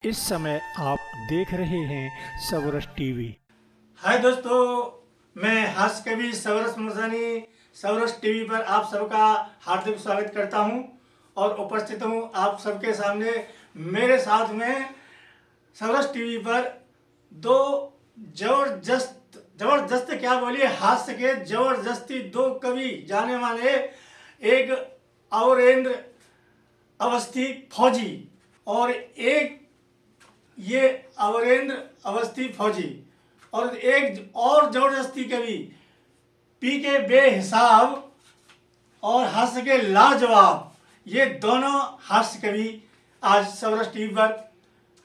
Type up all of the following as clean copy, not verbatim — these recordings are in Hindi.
इस समय आप देख रहे हैं सवरस टीवी। हाय दोस्तों, मैं हास्य कवि सवरस मुरसानी सवरस टीवी पर आप सबका हार्दिक स्वागत करता हूं और उपस्थित हूं आप सबके सामने। मेरे साथ में सवरस टीवी पर दो जबरदस्त क्या बोलिए, हास्य के जबरदस्ती दो कवि जाने माने, एक अवरेंद्र अवस्थी फौजी और एक ये अवरेंद्र अवस्थी फौजी और एक और जबरदस्ती कवि पी के बेहिसाब और हास्य के लाजवाब। ये दोनों हास्य कवि आज सवरस टीवी पर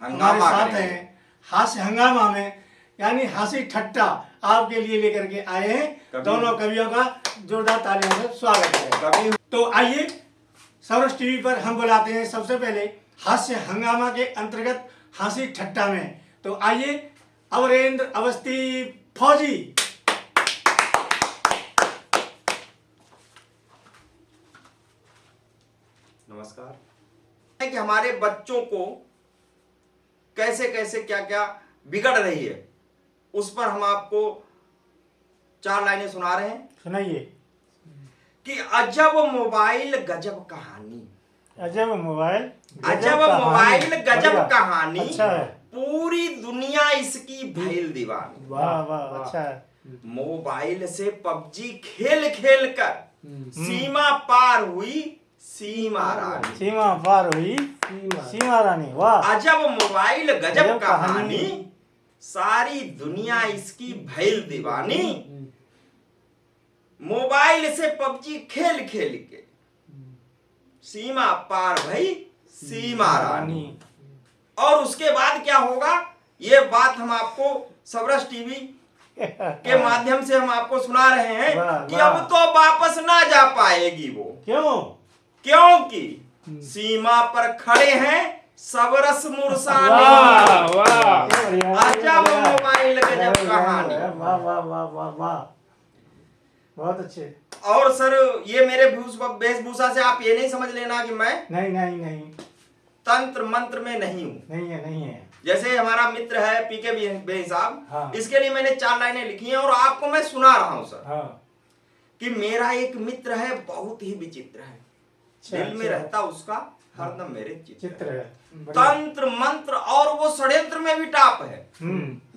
हमारे साथ हैं। हास्य हंगामा में यानी हंसी ठट्टा आपके लिए लेकर के आए हैं। दोनों कवियों का जोरदार तालियों से स्वागत है। तो आइए सवरस टीवी पर हम बुलाते हैं सबसे पहले हास्य हंगामा के अंतर्गत हंसी ठट्टा में। तो आइए अवरेंद्र अवस्थी फौजी। नमस्कार। कि हमारे बच्चों को कैसे कैसे क्या क्या बिगड़ रही है, उस पर हम आपको 4 लाइनें सुना रहे हैं। सुनाइए। कि अजब मोबाइल गजब कहानी, अजब मोबाइल गजब कहानी, अच्छा है। पूरी दुनिया इसकी भइल दीवानी। वाह वाह, अच्छा है। मोबाइल से पबजी खेल खेल कर सीमा पार हुई सीमा रानी। सीमा पार हुई सीमा रानी। वाह। अजब मोबाइल गजब कहानी, सारी दुनिया इसकी भइल दीवानी। मोबाइल से पबजी खेल खेल के सीमा पार भई सीमा रानी। और उसके बाद क्या होगा, ये बात हम आपको सवरस टीवी के माध्यम से हम आपको सुना रहे हैं कि अब तो वापस ना जा पाएगी वो। क्योंकि सीमा पर खड़े हैं सवरस मुरसानी। अजब मोबाइल गजब कहानी। वाह वाह वाह वाह वाह, बहुत अच्छे। और सर, ये मेरे वेशभूषा से आप ये नहीं समझ लेना कि मैं नहीं तंत्र मंत्र में नहीं हूँ। नहीं है। जैसे हमारा मित्र है पी के बेहिसाब, हाँ। इसके लिए मैंने 4 लाइनें लिखी हैं और आपको मैं सुना रहा हूँ सर। हाँ। कि मेरा एक मित्र है, बहुत ही विचित्र है, दिल में रहता उसका हरदम मेरे चित्र है। तंत्र मंत्र और वो षड्यंत्र में भी टाप है।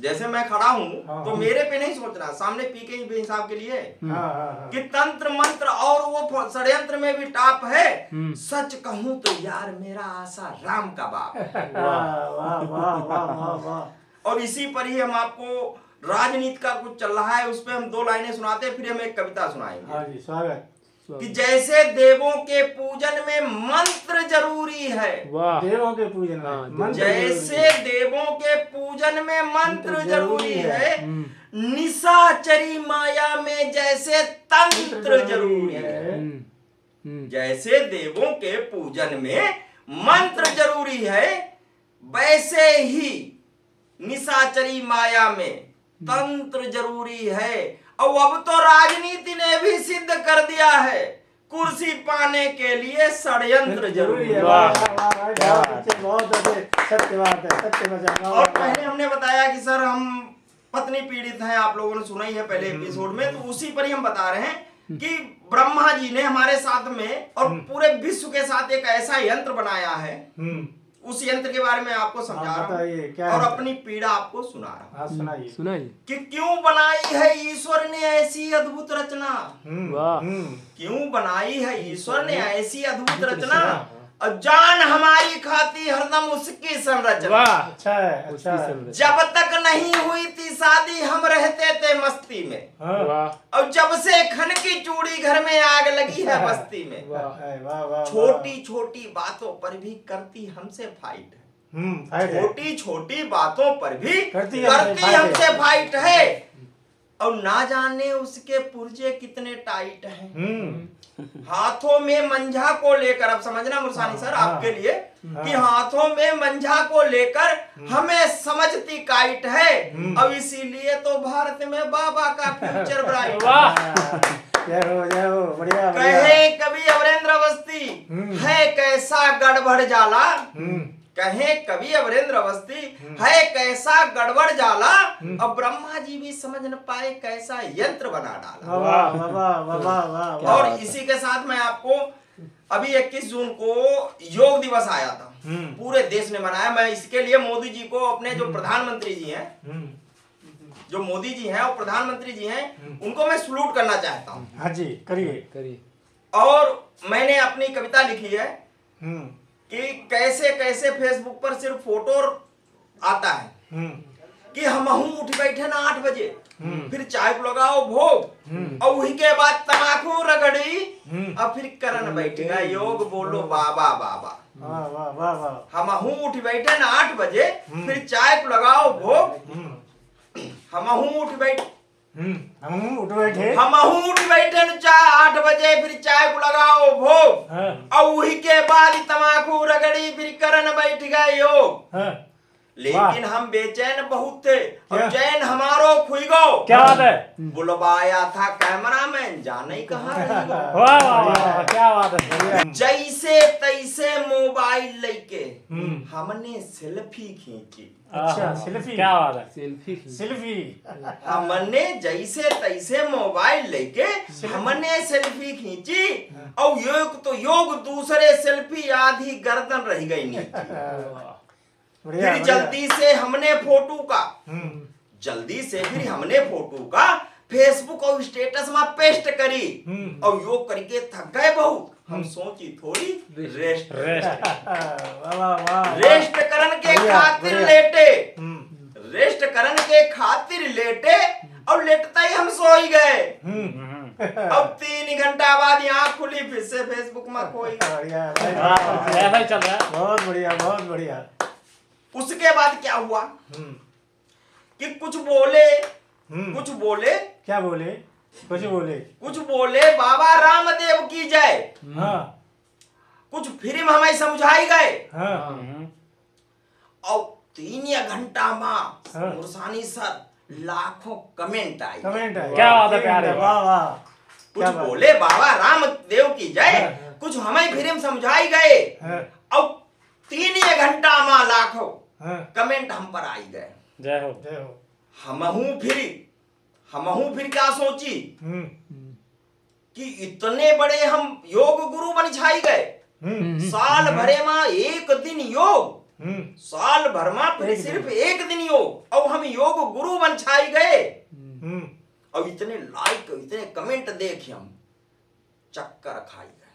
जैसे मैं खड़ा हूँ तो मेरे पे नहीं सोचना, सामने पी के बेहिसाब के लिए कि तंत्र मंत्र और वो षड्यंत्र में भी टाप है। सच कहूँ तो यार मेरा आशा राम का बाप। और इसी पर ही हम आपको राजनीति का कुछ चल रहा है, उस पर हम 2 लाइनें सुनाते हैं, फिर हम एक कविता सुनाएंगे। हाँ जी, स्वागत। कि जैसे देवों के पूजन में मंत्र जरूरी है, देवों के पूजन में जैसे देवों के पूजन में मंत्र जरूरी है, निशाचरी माया में जैसे तंत्र जरूरी है। जैसे देवों के पूजन में मंत्र जरूरी है, वैसे ही निशाचरी माया में तंत्र जरूरी है। और अब तो राजनीति ने भी सिद्ध कर दिया है, कुर्सी पाने के लिए षड्यंत्र जरूरी है। बहुत सत्य बात है, सत्य बचा। और पहले हमने बताया कि सर हम पत्नी पीड़ित हैं, आप लोगों ने सुना ही है पहले एपिसोड में, तो उसी पर ही हम बता रहे हैं कि ब्रह्मा जी ने हमारे साथ में और पूरे विश्व के साथ एक ऐसा यंत्र बनाया है। उस यंत्र के बारे में आपको समझा रहा हूं और अपनी पीड़ा आपको सुना रहा हूं। सुनाइए कि क्यों बनाई है ईश्वर ने ऐसी अद्भुत रचना। क्यों बनाई है ईश्वर ने ऐसी अद्भुत रचना, और जान हमारी खाती हरदम उसकी संरचना। अच्छा है। जब तक नहीं हुई थी शादी हम रहते थे मस्ती में, और जब से खन की चूड़ी घर में आग लगी है बस्ती में। छोटी छोटी बातों पर भी करती हमसे फाइट है। छोटी छोटी बातों पर भी करती हमसे फाइट है, और ना जाने उसके पुर्जे कितने टाइट हैं। हाथों में मंझा को लेकर, अब समझना मुरसानी सर आपके लिए, कि हाथों में मंझा को लेकर हमें समझती काइट है। अब इसीलिए तो भारत में बाबा का फ्यूचर ब्राइट। कहे कभी अवरेंद्र अवस्थी है कैसा गड़बड़ जाला, कहे कवि अमरेंद्र अवस्थी है कैसा गड़बड़ जाला, अब ब्रह्मा जी भी समझ न पाए कैसा यंत्र बना डाला। वाह वाह वाह वाह। और इसी के साथ मैं आपको अभी 21 जून को योग दिवस आया था, पूरे देश ने मनाया। मैं इसके लिए मोदी जी को, अपने जो प्रधानमंत्री जी हैं, जो मोदी जी हैं और प्रधानमंत्री जी हैं, उनको मैं सलूट करना चाहता हूँ। हाँ जी, करिए। और मैंने अपनी कविता लिखी है कि कैसे कैसे फेसबुक पर सिर्फ फोटो आता है कि हम उठ बैठे ना 8 बजे, फिर चाय को लगाओ भोग, और वही के बाद तमाकू रगड़ी, और फिर करन बैठेगा योग, बोलो बाबा बाबा। हम उठ बैठे ना 8 बजे, फिर चाय को लगाओ भोग, हम उठ बैठे न 8 बजे, फिर चाय को लगाओ भोग, और वही के बाद तमाकू रगड़ी, फिर करन बैठ गए योग। लेकिन हम बेचैन बहुत थे और चैन हमारो खुई गो। क्या बात है? बुलवाया था कैमरामैन, जाने कहाँ रही गो। वाह वाह वाह, क्या बात है। जैसे तैसे मोबाइल लेके हमने सेल्फी खींची। अच्छा, सेल्फी, क्या बात है। सेल्फी। हमने जैसे तैसे मोबाइल लेके हमने सेल्फी खींची, और योग तो योग, दूसरे सेल्फी आधी गर्दन रह गई नीचे। फिर जल्दी से हमने फोटो का फेसबुक और स्टेटस में पेस्ट करी, और योग करके थक गए बहुत। हम सोची थोड़ी रेस्ट करन के खातिर लेटे, और लेटता ही हम सो ही गए। अब 3 घंटा बाद आँख खुली, फिर से फेसबुक में खोई। ऐसा ही चल रहा है। बहुत बढ़िया। उसके बाद क्या हुआ कि कुछ बोले बाबा रामदेव की जय, कुछ फिल्म हमें समझाई गए, और 3 घंटा में मुरसानी सर लाखों कमेंट आई। क्या बात है प्यारे। कुछ बोले बाबा रामदेव की जय, कुछ हमें फिल्म समझाई गए, और 3 घंटा में लाखों कमेंट हम पर आई गए। जय हो। हमहू फिर क्या सोची कि इतने बड़े हम योग गुरु बन छाई गए। साल भरे में एक दिन योग, साल भर में फिर सिर्फ एक दिन योग, और हम योग गुरु बन छाई गए। और इतने लाइक, इतने कमेंट देख हम चक्कर खाई गए।